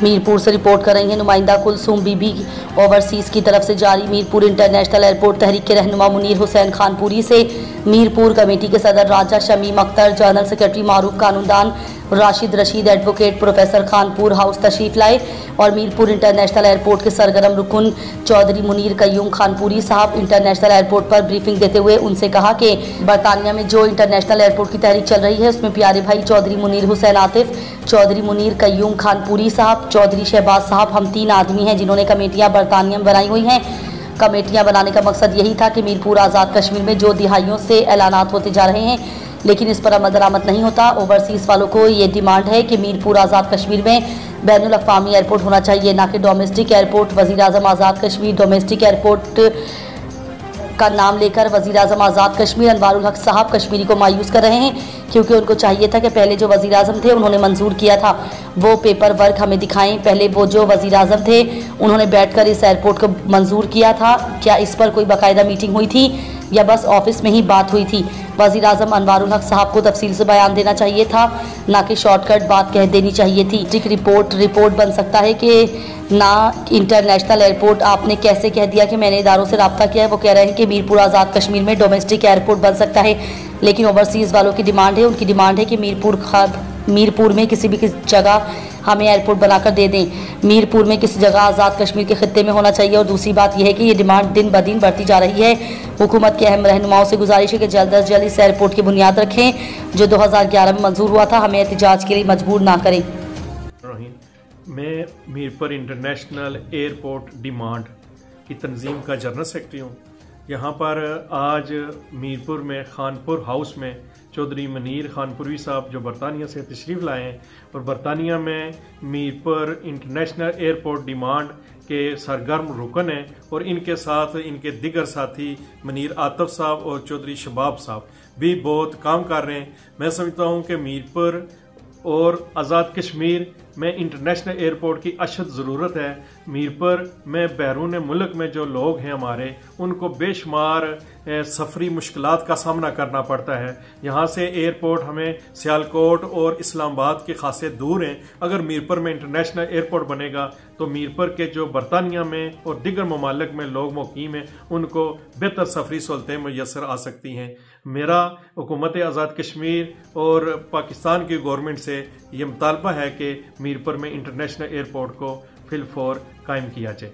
मीरपुर से रिपोर्ट कर रही हैं नुमाइंदा कुलसूम बीबी। ओवरसीज़ की तरफ से जारी मीरपुर इंटरनेशनल एयरपोर्ट तहरीक के रहनुमा मुनीर हुसैन खानपुरी से मीरपुर कमेटी के सदर राजा शमीम अख्तर, जनरल सेक्रेटरी मारूफ कानूनदान Rashid Rashid, advocate professor Khanpur house तशरीफ लाए और मीरपुर इंटरनेशनल एयरपोर्ट के सरगर्म रुकन चौधरी मुनीर कयूम खानपुरी साहब इंटरनेशनल एयरपोर्ट पर ब्रीफिंग देते हुए उनसे कहा कि बरतानिया में जो इंटरनेशनल एयरपोर्ट की तहरीक चल रही है उसमें प्यारे भाई चौधरी मुनीर हुसैन आतिफ, चौधरी मुनीर कयूम खानपुरी साहब, चौधरी शहबाज साहब, हम 3 आदमी हैं जिन्होंने कमेटियाँ बरतानिया में बनाई हुई हैं। कमेटियाँ बनाने का मकसद यही था कि मीरपुर आज़ाद कश्मीर में जो दिहाइयों से ऐलानात होते जा रहे हैं लेकिन इस पर अमल दरामद नहीं होता। ओवरसीज़ वालों को ये डिमांड है कि मीरपुर आज़ाद कश्मीर में बैनुल अक़वामी एयरपोर्ट होना चाहिए, ना कि डोमेस्टिक एयरपोर्ट। वज़ीर आज़म आज़ाद कश्मीर डोमेस्टिक एयरपोर्ट का नाम लेकर वज़ीर आज़म आज़ाद कश्मीर अनवारुल हक साहब कश्मीरी को मायूस कर रहे हैं, क्योंकि उनको चाहिए था कि पहले जो वज़ीर आज़म थे उन्होंने मंजूर किया था वो पेपर वर्क हमें दिखाएं। पहले वो जो वज़ीर आज़म थे उन्होंने बैठकर इस एयरपोर्ट को मंजूर किया था, क्या इस पर कोई बाकायदा मीटिंग हुई थी या बस ऑफिस में ही बात हुई थी? वज़ीर आज़म अनवारुल हक साहब को तफसील से बयान देना चाहिए था, ना कि शॉर्टकट बात कह देनी चाहिए थी। रिपोर्ट बन सकता है कि ना इंटरनेशनल एयरपोर्ट। आपने कैसे कह दिया कि मैंने इदारों से रब्ता किया है? वो कह रहे हैं कि मीरपुर आज़ाद कश्मीर में डोमेस्टिक एयरपोर्ट बन सकता है, लेकिन ओवरसीज़ वालों की डिमांड है, उनकी डिमांड है कि मीरपुर में किसी भी जगह हमें एयरपोर्ट बनाकर दे दें। मीरपुर में किसी जगह आज़ाद कश्मीर के खित्ते में होना चाहिए। और दूसरी बात यह है कि ये डिमांड दिन ब दिन बढ़ती जा रही है। हुकूमत के अहम रहनुमाओं से गुजारिश है कि जल्द अज जल्द इस एयरपोर्ट की बुनियाद रखें जो 2011 में मंजूर हुआ था, हमें एहतजाज के लिए मजबूर ना करें। मैं मीरपुर इंटरनेशनल एयरपोर्ट डिमांड की तंजीम का जनरल सेक्रेटरी हूँ। यहाँ पर आज मीरपुर में खानपुर हाउस में चौधरी मुनीर खानपुरी साहब जो बरतानिया से तशरीफ़ लाए हैं और बरतानिया में मीरपुर इंटरनेशनल एयरपोर्ट डिमांड के सरगर्म रुकन हैं और इनके साथ इनके दिगर साथी मुनीर आतिफ साहब और चौधरी शबाब साहब भी बहुत काम कर रहे हैं। मैं समझता हूँ कि मीरपुर और आज़ाद कश्मीर में इंटरनेशनल एयरपोर्ट की अशद ज़रूरत है। मीरपुर में बैरून मुल्क में जो लोग हैं हमारे, उनको बेशुमार सफरी मुश्किलात का सामना करना पड़ता है। यहाँ से एयरपोर्ट हमें सियालकोट और इस्लामाबाद के खासे दूर हैं। अगर मीरपुर में इंटरनेशनल एयरपोर्ट बनेगा तो मीरपुर के जो बरतानिया में और दिगर ममालिक में लोग मुकीम हैं उनको बेहतर सफरी सहूलतें मुयसर आ सकती हैं। मेरा हुकूमत आज़ाद कश्मीर और पाकिस्तान की गवर्नमेंट से ये मुतालबा है कि मीरपुर में इंटरनेशनल एयरपोर्ट को फिलफौर कायम किया जाए।